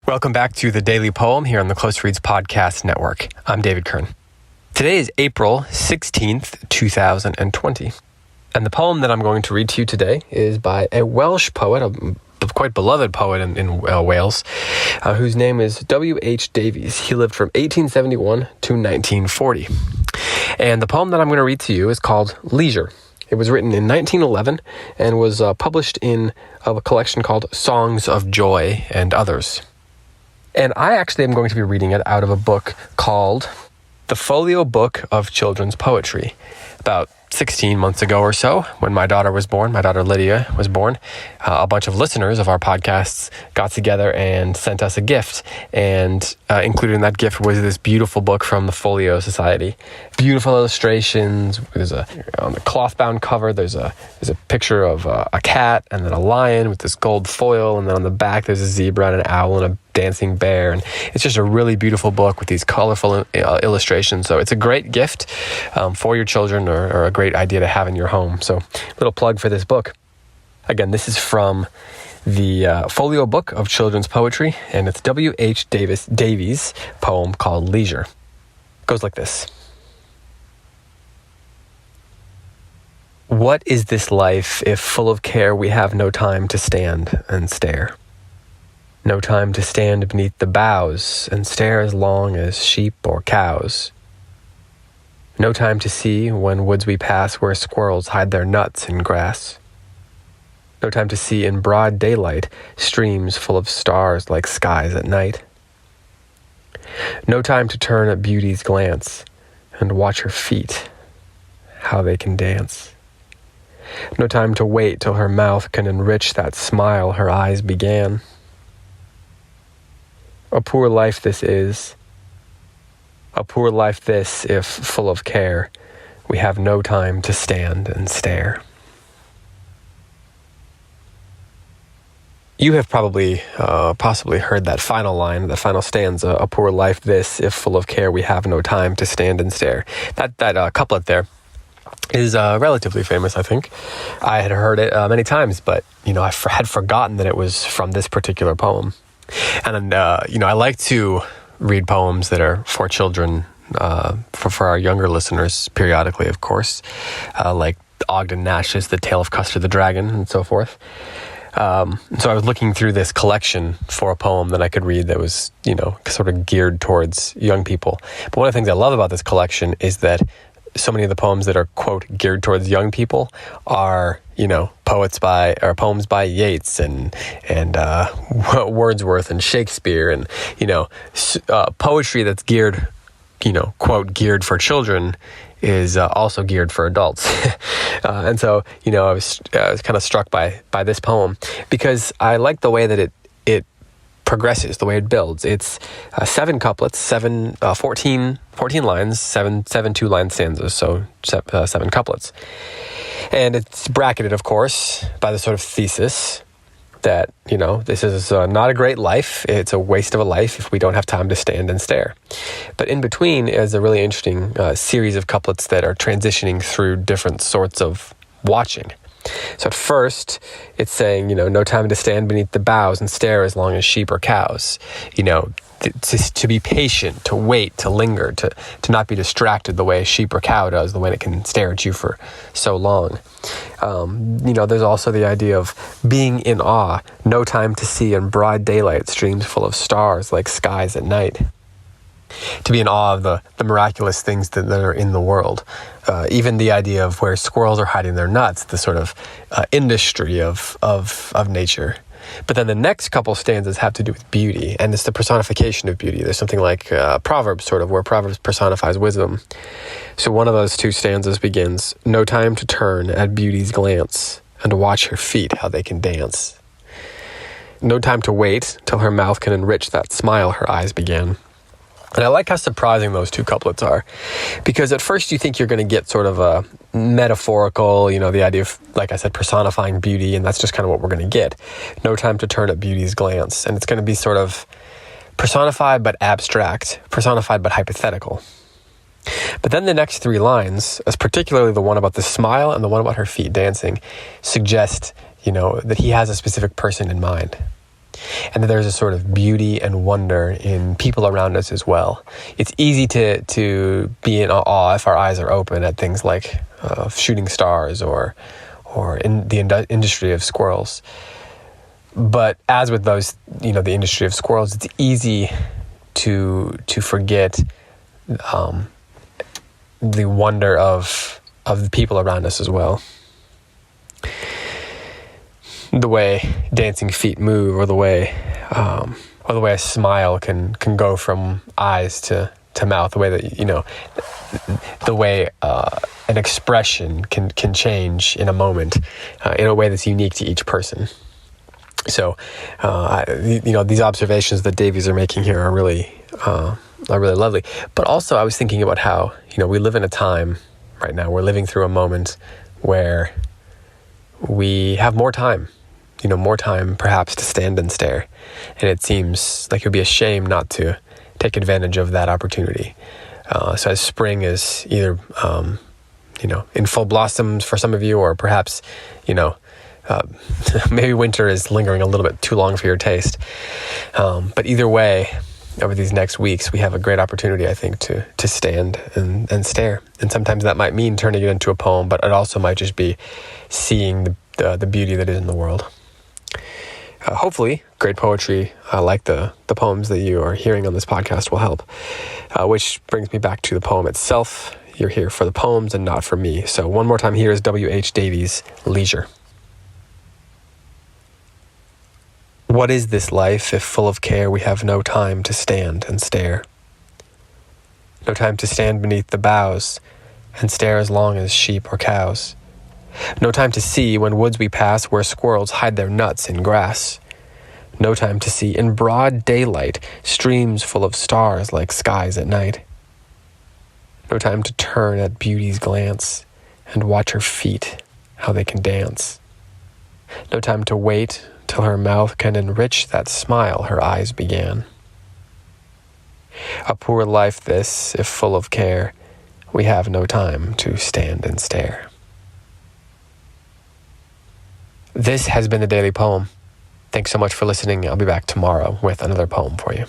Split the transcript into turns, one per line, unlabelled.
Welcome back to the Daily Poem here on the Close Reads Podcast Network. I'm David Kern. Today is April 16th, 2020. And the poem that I'm going to read to you today is by a Welsh poet, a quite beloved poet in Wales, whose name is Davies. He lived from 1871 to 1940. And the poem that I'm going to read to you is called Leisure. It was written in 1911 and was published in a collection called Songs of Joy and Others. And I actually am going to be reading it out of a book called The Folio Book of Children's Poetry. About 16 months ago or so, when my daughter Lydia was born, a bunch of listeners of our podcasts got together and sent us a gift. And included in that gift was this beautiful book from the Folio Society. Beautiful illustrations. On the cloth-bound cover, there's a picture of a cat and then a lion with this gold foil. And then on the back, there's a zebra and an owl and a dancing bear. And it's just a really beautiful book with these colorful illustrations. So it's a great gift for your children or a great idea to have in your home. So little plug for this book. Again, this is from the Folio Book of Children's Poetry, and it's W.H. Davies' poem called Leisure. It goes like this. What is this life if full of care we have no time to stand and stare? No time to stand beneath the boughs and stare as long as sheep or cows. No time to see when woods we pass where squirrels hide their nuts in grass. No time to see in broad daylight streams full of stars like skies at night. No time to turn at beauty's glance and watch her feet, how they can dance. No time to wait till her mouth can enrich that smile her eyes began. A poor life this is. A poor life this, if full of care, we have no time to stand and stare. You have probably, possibly heard that final line, that final stanza, a poor life this, if full of care, we have no time to stand and stare. That couplet there is relatively famous, I think. I had heard it many times, but, I had forgotten that it was from this particular poem. And, I like to read poems that are for children, for our younger listeners periodically, of course, like Ogden Nash's The Tale of Custer the Dragon and so forth. So I was looking through this collection for a poem that I could read that was, sort of geared towards young people. But one of the things I love about this collection is that so many of the poems that are, quote, geared towards young people are, poems by Yeats and Wordsworth and Shakespeare and, poetry that's geared, quote, geared for children is also geared for adults. And so, I was kind of struck by this poem because I like the way that it progresses, the way it builds. It's 7 couplets, 14 lines, 7 2-line stanzas, so 7 couplets. And it's bracketed, of course, by the sort of thesis that, this is not a great life. It's a waste of a life if we don't have time to stand and stare. But in between is a really interesting series of couplets that are transitioning through different sorts of watching. So at first, it's saying, no time to stand beneath the boughs and stare as long as sheep or cows. To be patient, to wait, to linger, to not be distracted the way a sheep or cow does, the way it can stare at you for so long. There's also the idea of being in awe, no time to see in broad daylight streams full of stars like skies at night. To be in awe of the miraculous things that are in the world. Even the idea of where squirrels are hiding their nuts, the sort of industry of nature. But then the next couple stanzas have to do with beauty, and it's the personification of beauty. There's something like Proverbs, sort of, where Proverbs personifies wisdom. So one of those 2 stanzas begins, no time to turn at beauty's glance, and watch her feet, how they can dance. No time to wait till her mouth can enrich that smile her eyes began. And I like how surprising those 2 couplets are, because at first you think you're going to get sort of a metaphorical, the idea of, like I said, personifying beauty, and that's just kind of what we're going to get. No time to turn at beauty's glance. And it's going to be sort of personified but abstract, personified but hypothetical. But then the next 3 lines, as particularly the one about the smile and the one about her feet dancing, suggest, that he has a specific person in mind. and that there's a sort of beauty and wonder in people around us as well. It's easy to be in awe if our eyes are open at things like shooting stars or in the industry of squirrels. But as with those, the industry of squirrels, it's easy to forget the wonder of the people around us as well. The way dancing feet move, or the way a smile can go from eyes to mouth, the way that the way an expression can change in a moment, in a way that's unique to each person. So, these observations that Davies are making here are really lovely. But also, I was thinking about how we live in a time right now. We're living through a moment where we have more time. More time perhaps to stand and stare. And it seems like it would be a shame not to take advantage of that opportunity. So as spring is either, in full blossoms for some of you, or perhaps, maybe winter is lingering a little bit too long for your taste. But either way, over these next weeks, we have a great opportunity, I think, to stand and stare. And sometimes that might mean turning it into a poem, but it also might just be seeing the beauty that is in the world. Hopefully, great poetry like the poems that you are hearing on this podcast will help. Which brings me back to the poem itself. You're here for the poems and not for me. So one more time, here is W.H. Davies' Leisure. What is this life if full of care we have no time to stand and stare? No time to stand beneath the boughs and stare as long as sheep or cows. No time to see when woods we pass where squirrels hide their nuts in grass. No time to see in broad daylight streams full of stars like skies at night. No time to turn at beauty's glance and watch her feet, how they can dance. No time to wait till her mouth can enrich that smile her eyes began. A poor life this, if full of care, we have no time to stand and stare. This has been the Daily Poem. Thanks so much for listening. I'll be back tomorrow with another poem for you.